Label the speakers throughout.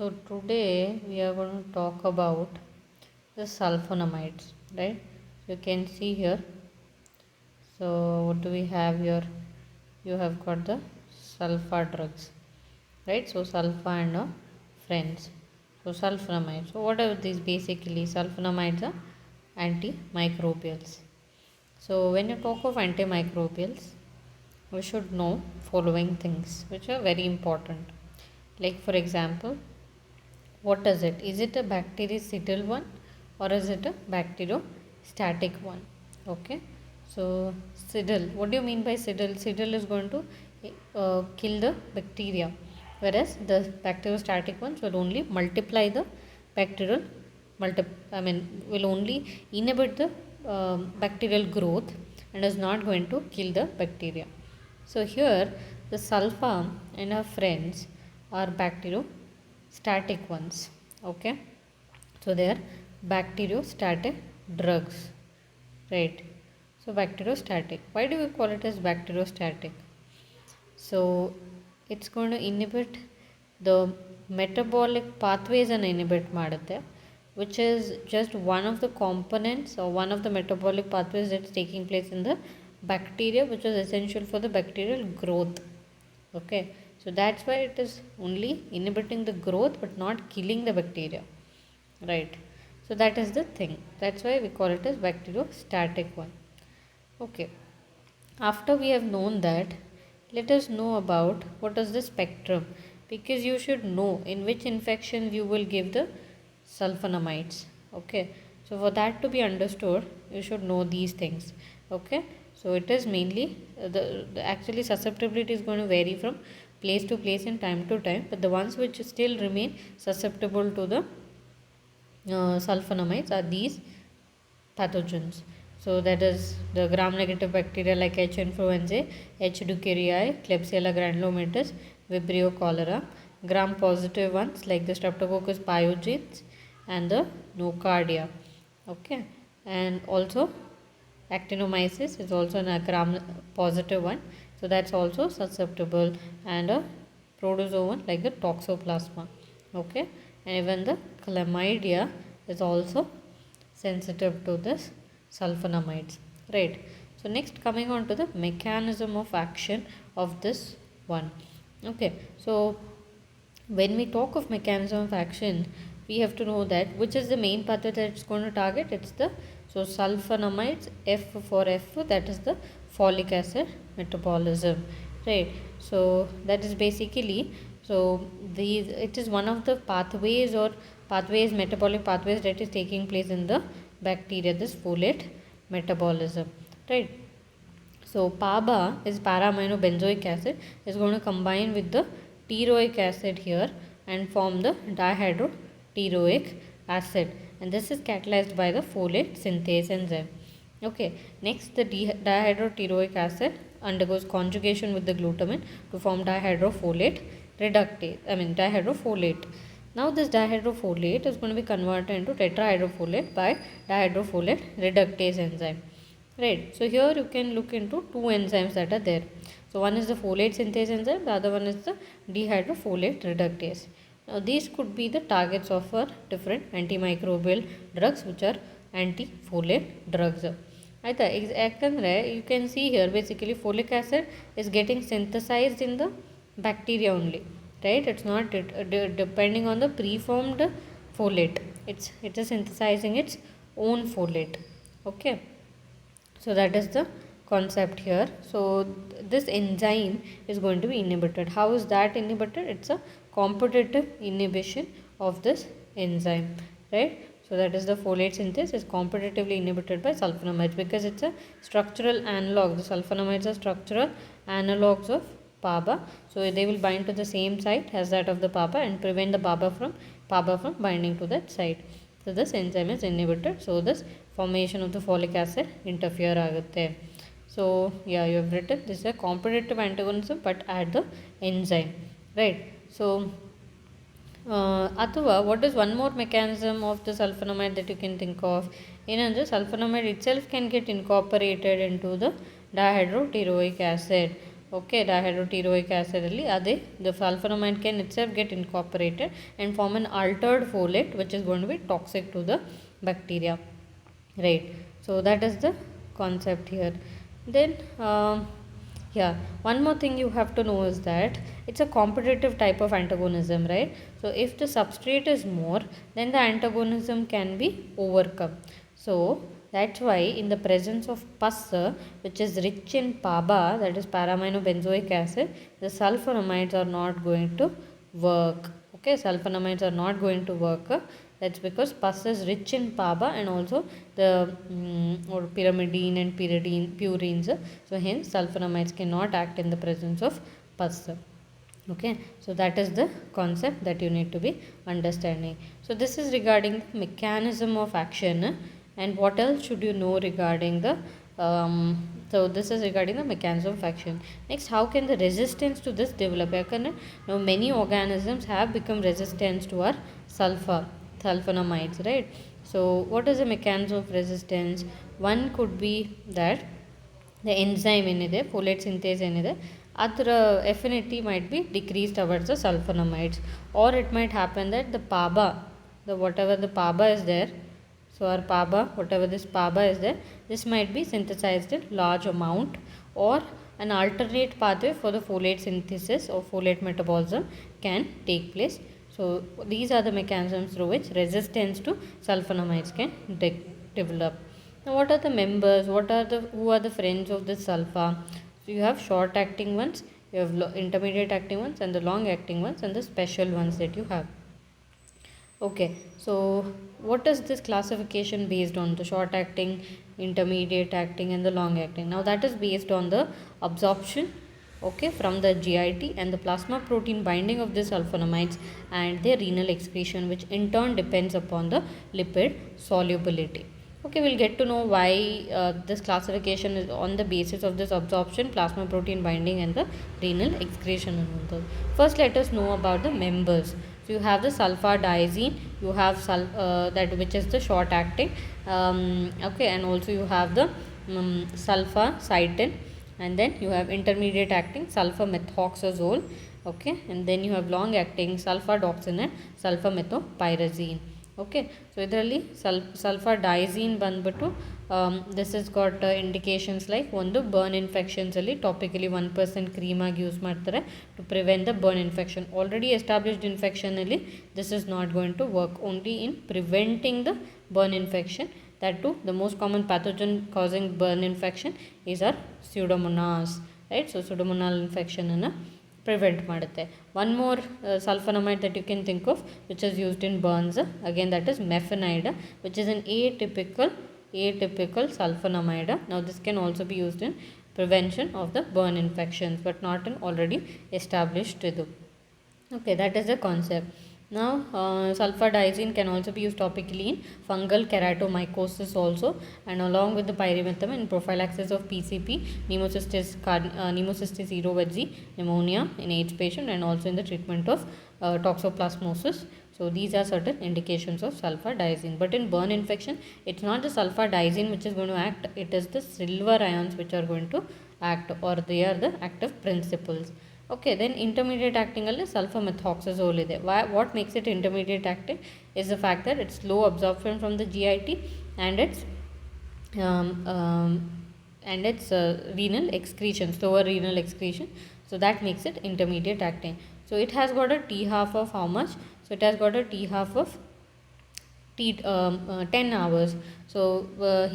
Speaker 1: So today we are going to talk about the sulfonamides, right? You can see here. So what do we have here? You have got the sulfa drugs, right? So sulfa and friends. So sulfonamides. So what are these basically? Sulfonamides are antimicrobials. So when you talk of antimicrobials, we should know following things which are very important. Like for example, what is it? Is it a bactericidal one or is it a bacteriostatic one? Okay. So cidal. What do you mean by cidal? Cidal is going to kill the bacteria, whereas the bacteriostatic ones will only multiply the bacterial will only inhibit the bacterial growth and is not going to kill the bacteria. So here the sulfa and her friends are bacteriostatic ones. Okay. So they are bacteriostatic drugs. Right. So bacteriostatic. Why do we call it as bacteriostatic? So it's going to inhibit the metabolic pathways and inhibit ಮಾಡುತ್ತೆ, which is just one of the components or one of the metabolic pathways that's taking place in the bacteria, which is essential for the bacterial growth. Okay, so that's why it is only inhibiting the growth but not killing the bacteria, right? So that is the thing, that's why we call it as bacteriostatic one. Okay, after we have known that, let us know about what is the spectrum, because you should know in which infections you will give the sulfonamides. Okay, so for that to be understood, you should know these things. Okay, so it is mainly the actually susceptibility is going to vary from place to place and time to time, but the ones which still remain susceptible to the sulfonamides are these pathogens. So that is the gram-negative bacteria like H. influenzae, H. dukerii, Klebsiella granulomatis, Vibrio cholera. Gram-positive ones like the Streptococcus pyogenes and the Nocardia. Okay, and also actinomyces is also a gram-positive one. So that's also susceptible, and a protozoan like the Toxoplasma. Okay, and even the chlamydia is also sensitive to this sulfonamides, right? So next, coming on to the mechanism of action of this one. Okay, so when we talk of mechanism of action, we have to know that which is the main pathway that it's going to target. It's the sulfonamides, F for F, that is the folic acid metabolism, right? So that is basically, so these, it is one of the pathways or pathways, metabolic pathways that is taking place in the bacteria, this folate metabolism, right? So PABA is para-aminobenzoic acid, is going to combine with the teroic acid here and form the dihydroteroic acid, and this is catalyzed by the folate synthase enzyme. Okay, next the dihydroteroic acid undergoes conjugation with the glutamine to form dihydrofolate reductase, dihydrofolate. Now this dihydrofolate is going to be converted into tetrahydrofolate by dihydrofolate reductase enzyme. Right. So here you can look into two enzymes that are there. So one is the folate synthase enzyme, the other one is the dihydrofolate reductase. Now these could be the targets of our different antimicrobial drugs which are anti-folate drugs. ಆಯಿತಾ, ಯಾಕಂದರೆ you can see here basically folic acid is getting synthesized in the bacteria only, right? It's not depending on the preformed folate. It is synthesizing its own folate. Okay, so that is the concept here. So this enzyme is going to be inhibited. How is that inhibited? It's a competitive inhibition of this enzyme, right? So that is the folate synthase is competitively inhibited by sulfonamides because it's a structural analog. The sulfonamides are structural analogs of PABA. So they will bind to the same site as that of the PABA and prevent the PABA from binding to that site. So this enzyme is inhibited. So this formation of the folic acid interfere ಆಗುತ್ತೆ. So yeah, you have written this is a competitive antagonism but at the enzyme, right? So ಅಥವಾ what is one more mechanism of the sulfonamide that you can think of? ಏನಂದರೆ sulfonamide itself can get incorporated into the dihydroteroic acid. okay, dihydroteroic acid alli ade the sulfonamide can itself get incorporated and form an altered folate which is going to be toxic to the bacteria, right? So that is the concept here. Then yeah, one more thing you have to know is that it's a competitive type of antagonism, right? So if the substrate is more, then the antagonism can be overcome. So that's why in the presence of pus, which is rich in PABA, that is para-aminobenzoic acid, the sulfonamides are not going to work. Okay, sulfonamides are not going to work. That's because pus is rich in PABA and also the or pyrimidine and purines. So hence sulfonamides cannot act in the presence of pus. Okay, so that is the concept that you need to be understanding. So this is regarding the mechanism of action, and what else should you know regarding the so this is regarding the mechanism of action. Next, how can the resistance to this develop? Now many organisms have become resistant to our sulfonamides, right? So what is the mechanism of resistance? One could be that the enzyme ಏನಿದೆ folate synthase ಏನಿದೆ ಅದರ affinity might be decreased towards the sulfonamides, or it might happen that the PABA, the whatever the PABA is there, so our PABA, whatever this PABA is there, this might be synthesized in large amount, or an alternate pathway for the folate synthesis or folate metabolism can take place. So these are the mechanisms through which resistance to sulfonamides can develop. Now what are the members? Who are the friends of this sulfa? So you have short acting ones, you have intermediate acting ones, and the long acting ones, and the special ones that you have. Okay, so what is this classification based on? The short acting, intermediate acting, and the long acting. Now that is based on the absorption, okay, from the GIT and the plasma protein binding of the sulfonamides and their renal excretion, which in turn depends upon the lipid solubility. Okay, we'll get to know why this classification is on the basis of this absorption, plasma protein binding, and the renal excretion. First, let us know about the members. So you have the sulfadiazine, you have that which is the short acting, okay, and also you have the sulfacytin, and then you have intermediate acting sulfamethoxazole, okay, and then you have long acting sulfadoxine and sulfamethopyrazine. Okay, so ಇದರಲ್ಲಿ sulfadiazine ಬಂದ್ಬಿಟ್ಟು this has got indications like ಒಂದು burn infections ಅಲ್ಲಿ topically 1% cream ಆಗಿ use ಮಾಡ್ತಾರೆ to prevent the burn infection. Already established infection ಅಲ್ಲಿ this is not going to work, only in preventing the burn infection. That too, the most common pathogen causing burn infection is our pseudomonas, right? So pseudomonal infection ಅನ್ನು prevent ಮಾಡುತ್ತೆ. One more sulfonamide that you can think of which is used in burns, again that is mefenide, which is an atypical sulfonamide. Now this can also be used in prevention of the burn infections, but not in already established idu. Okay, that is the concept. Now sulfadiazine can also be used topically in fungal keratomycosis also, and along with the pyrimethamine in prophylaxis of PCP, Pneumocystis cerovezi pneumonia in AIDS patient, and also in the treatment of toxoplasmosis. So these are certain indications of sulfadiazine. But in burn infection, it's not the sulfadiazine which is going to act, it is the silver ions which are going to act, or they are the active principles. Okay, then intermediate acting alli sulfamethoxazole ide. What makes it intermediate acting is the fact that it's low absorption from the GIT and its renal excretion, slower renal excretion. So that makes it intermediate acting. So it has got a T half of how much? So it has got a T half of 10 hours. So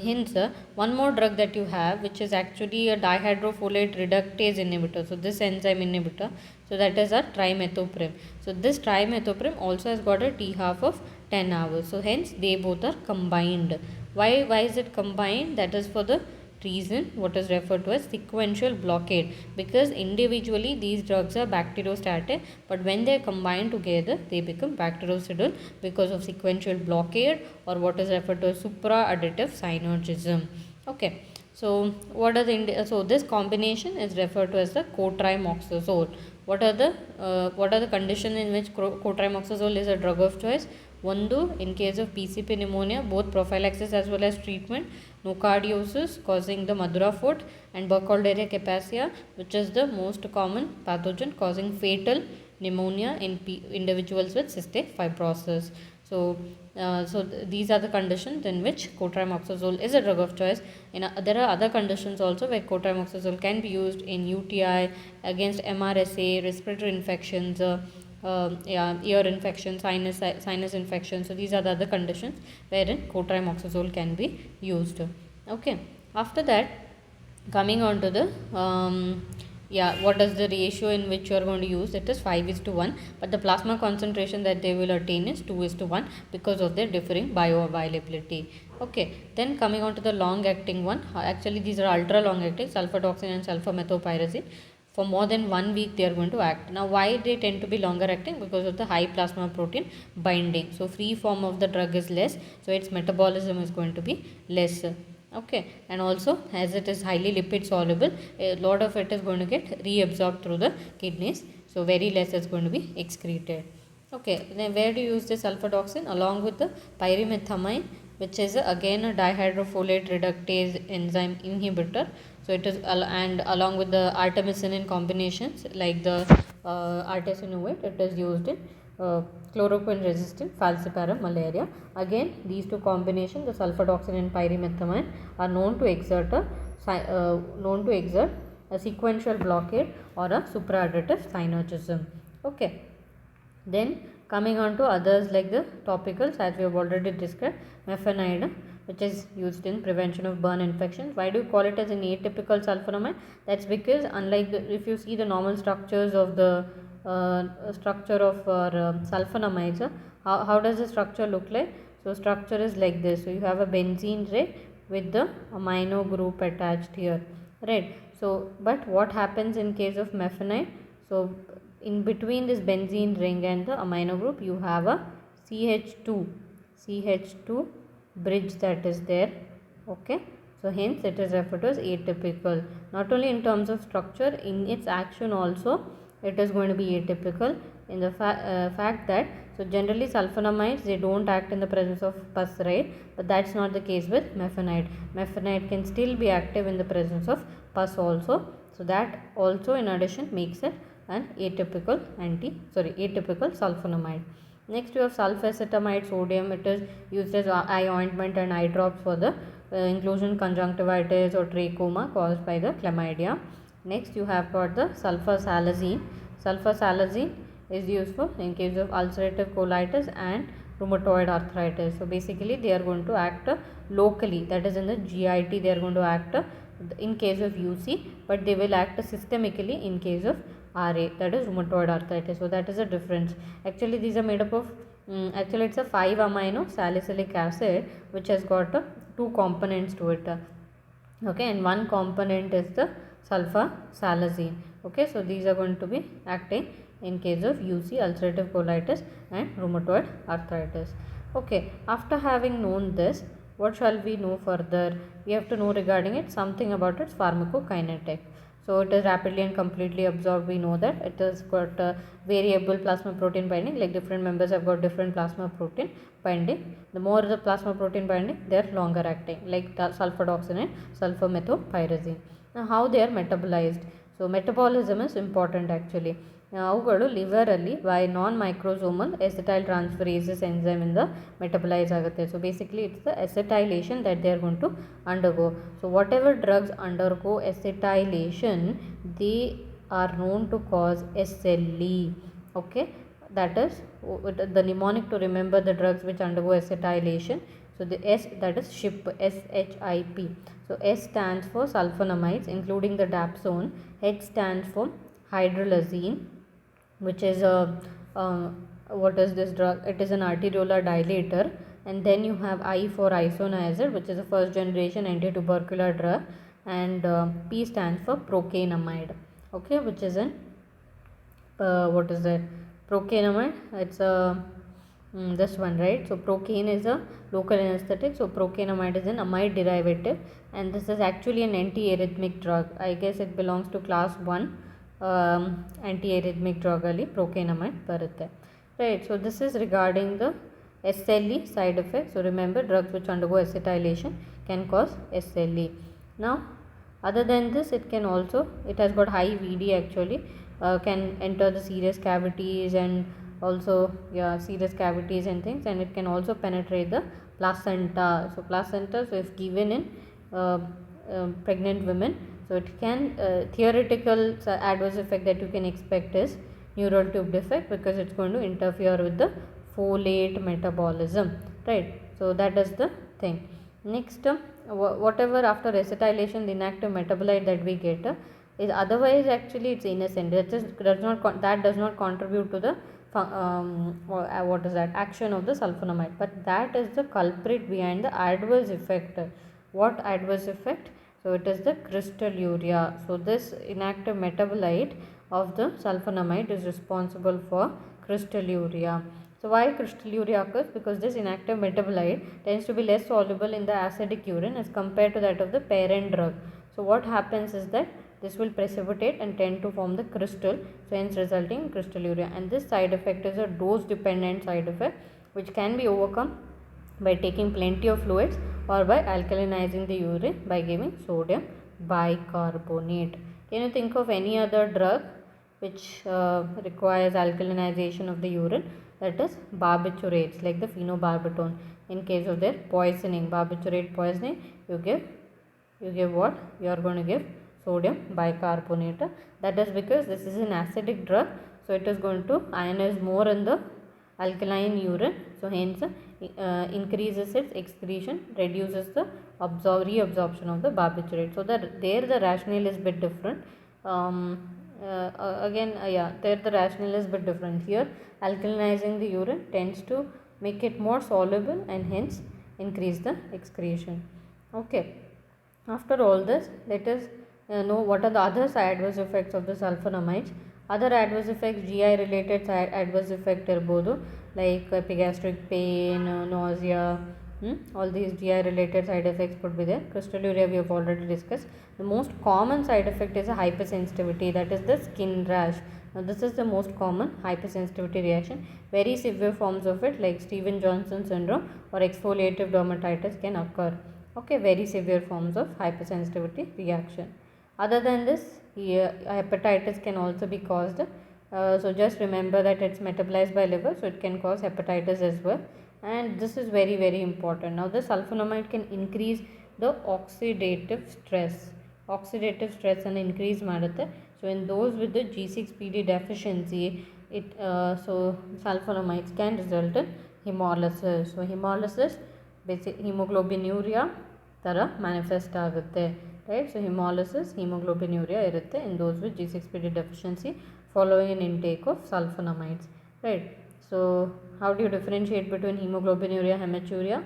Speaker 1: hence one more drug that you have which is actually a dihydrofolate reductase inhibitor, so this enzyme inhibitor, so that is a trimethoprim. So this trimethoprim also has got a T half of 10 hours. So hence they both are combined. Why is it combined? That is for the reason what is referred to as sequential blockade, because individually these drugs are bacteriostatic, but when they are combined together they become bactericidal because of sequential blockade, or what is referred to as supra-additive synergism. Okay, so what are the so this combination is referred to as the cotrimoxazole. what are the conditions in which cotrimoxazole is a drug of choice? One, in case of PCP pneumonia, both prophylaxis as well as treatment, nocardiosis causing the Madura foot, and Burkholderia capacia, which is the most common pathogen causing fatal pneumonia in individuals with cystic fibrosis. So, these are the conditions in which cotrimoxazole is a drug of choice. There are other conditions also where cotrimoxazole can be used in UTI, against MRSA, respiratory infections, ear infection, sinus infection. So these are the other conditions wherein cotrimoxazole can be used. Okay. After that, coming on to the what is the ratio in which you are going to use? It is 5:1, but the plasma concentration that they will attain is 2:1 because of their differing bioavailability. Okay, then coming on to the long acting one, actually these are ultra long acting, sulfadoxine and sulfamethopyrazine. For more than 1 week they are going to act. Now why they tend to be longer acting? Because of the high plasma protein binding. So free form of the drug is less, so its metabolism is going to be less. Okay, and also as it is highly lipid soluble, a lot of it is going to get reabsorbed through the kidneys, so very less is going to be excreted. Okay, then where do you use the sulfadoxine? Along with the pyrimethamine, which is again a dihydrofolate reductase enzyme inhibitor. So it is and along with the artemisinin combinations like the artesunate, it is used in chloroquine resistant falciparum malaria. Again, these two combinations, the sulfadoxine and pyrimethamine, are known to exert a sequential blockade or a supraadditive synergism. Okay. Then coming on to others like the topicals, as we have already described, mefenide, which is used in prevention of burn infections. Why do you call it as an atypical sulfonamide? That's because unlike if you see the normal structures of the structure of sulfonamides, how does the structure look like? So structure is like this. So you have a benzene ring with the amino group attached here, right? So but what happens in case of mefenide? So in between this benzene ring and the amino group, you have a CH2 bridge that is there. Okay, so hence it is referred to as atypical. Not only in terms of structure, in its action also it is going to be atypical in the fact that, so generally sulfonamides, they don't act in the presence of pus, right? But that's not the case with mefenide. Mefenide can still be active in the presence of pus also. So that also in addition makes it an atypical sulfonamide. Next you have sulfacetamide sodium. It is used as eye ointment and eye drops for the inclusion conjunctivitis or trachoma caused by the chlamydia. Next you have got the sulfasalazine. Sulfasalazine is useful in case of ulcerative colitis and rheumatoid arthritis. So basically they are going to act locally, that is in the GIT they are going to act in case of UC, but they will act systemically in case of RA, that is rheumatoid arthritis. So that is a difference. Actually these are made up of actually it's a 5 amino salicylic acid which has got two components to it. Okay, and one component is the sulfasalazine. Okay, so these are going to be acting in case of UC, ulcerative colitis and rheumatoid arthritis. Okay, after having known this, what shall we know further? We have to know regarding it something about its pharmacokinetic. So it is rapidly and completely absorbed. We know that it has got variable plasma protein binding, like different members have got different plasma protein binding. The more the plasma protein binding, they are longer acting, like sulfadoxine and sulfamethopyrazine. Now how they are metabolized? So metabolism is important actually. ಅವುಗಳು ಲಿವರಲ್ಲಿ by non microsomal acetyl transferases enzyme ಇಂದ metabolise ಆಗುತ್ತೆ. So basically it's the acetylation that they are going to undergo. So whatever drugs undergo acetylation, they are known to cause SLE. Okay, that is the mnemonic to remember the drugs which undergo acetylation. So the S, that is SHIP, SHIP. So S stands for sulfonamides including the dapsone. H stands for hydralazine, which is a what is this drug? It is an arteriolar dilator. And then you have I for isoniazid, which is a first generation anti-tubercular drug. And P stands for procainamide. Okay, which is an what is that? Procainamide. It's a this one, right? So procaine is a local anesthetic. So procainamide is an amide derivative, and this is actually an anti-arrhythmic drug. I guess it belongs to class 1 antiarrhythmic drug ali procainamide barutte. Right, so this is regarding the SLE side effects. So remember, drugs which undergo acetylation can cause SLE. Now other than this, it has got high VD actually, can enter the serous cavities and also serous cavities and things, and it can also penetrate the placenta. So placenta, so if given in pregnant women, so it can theoretical adverse effect that you can expect is neural tube defect, because it's going to interfere with the folate metabolism, right? So that is the thing. Next, whatever after acetylation, the inactive metabolite that we get is otherwise actually it's innocent. That does not contribute to the what is that action of the sulfonamide, but that is the culprit behind the adverse effect. What adverse effect? So it is the crystalluria. So this inactive metabolite of the sulfonamide is responsible for crystalluria. So why crystalluria occurs? Because this inactive metabolite tends to be less soluble in the acidic urine as compared to that of the parent drug. So what happens is that this will precipitate and tend to form the crystal, so hence resulting in crystalluria. And this side effect is a dose dependent side effect which can be overcome by taking plenty of fluids or by alkalinizing the urine by giving sodium bicarbonate. Can you think of any other drug which requires alkalinization of the urine? That is barbiturates, like the phenobarbital. In case of their poisoning, barbiturate poisoning, you give what? You are going to give sodium bicarbonate. That is because this is an acidic drug, so it is going to ionize more in the alkaline urine, so hence increases its excretion, reduces the reabsorption of the barbiturate. So that there the rationale is bit different. There the rationale is bit different. Here alkalinizing the urine tends to make it more soluble and hence increase the excretion. Okay, after all this, let us know what are the other adverse effects of the sulfonamides. Other adverse effects, GI related adverse effect irbodu, like epigastric pain, nausea, all these GI related side effects could be there. Crystalluria we have already discussed. The most common side effect is a hypersensitivity, that is the skin rash. Now this is the most common hypersensitivity reaction. Very severe forms of it, like Stevens-Johnson syndrome or exfoliative dermatitis, can occur. Okay, very severe forms of hypersensitivity reaction. Other than this, hepatitis can also be caused. So just remember that it's metabolized by liver, so it can cause hepatitis as well. And this is very, very important. Now the sulfonamide can increase the oxidative stress. Oxidative stress and increase madutte. So in those with the G6PD deficiency, so sulfonamides can result in hemolysis. So hemolysis, basic hemoglobinuria ತರ manifest ಆಗುತ್ತೆ, right? So hemolysis, hemoglobinuria ಇರುತ್ತೆ in those with G6PD deficiency following an intake of sulfonamides, right? So how do you differentiate between hemoglobinuria, hematuria?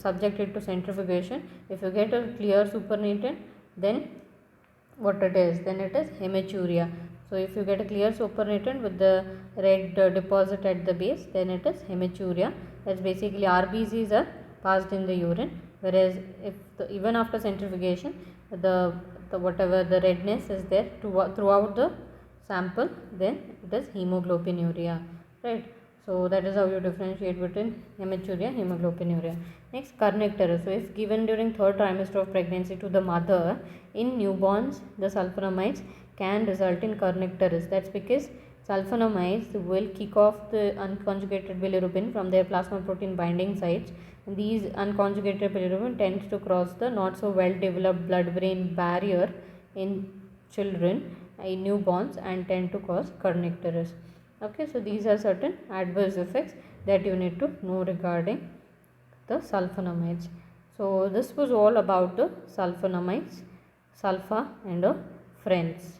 Speaker 1: Subject it to centrifugation. If you get a clear supernatant, then what it is? Then it is hematuria. So if you get a clear supernatant with the red deposit at the base, then it is hematuria. That's basically RBCs are passed in the urine, whereas if even after centrifugation, the whatever the redness is there throughout the sample, then it is hemoglobinuria, right? So that is how you differentiate between hematuria, hemoglobinuria. Next, kernicterus. So if given during third trimester of pregnancy to the mother, in newborns the sulfonamides can result in kernicterus. That's because sulfonamides will kick off the unconjugated bilirubin from their plasma protein binding sites. And these unconjugated bilirubin tends to cross the not so well developed blood brain barrier in children, in newborns, and tend to cause kernicterus. Okay, so these are certain adverse effects that you need to know regarding the sulfonamides. So this was all about the sulfonamides, sulfa and friends.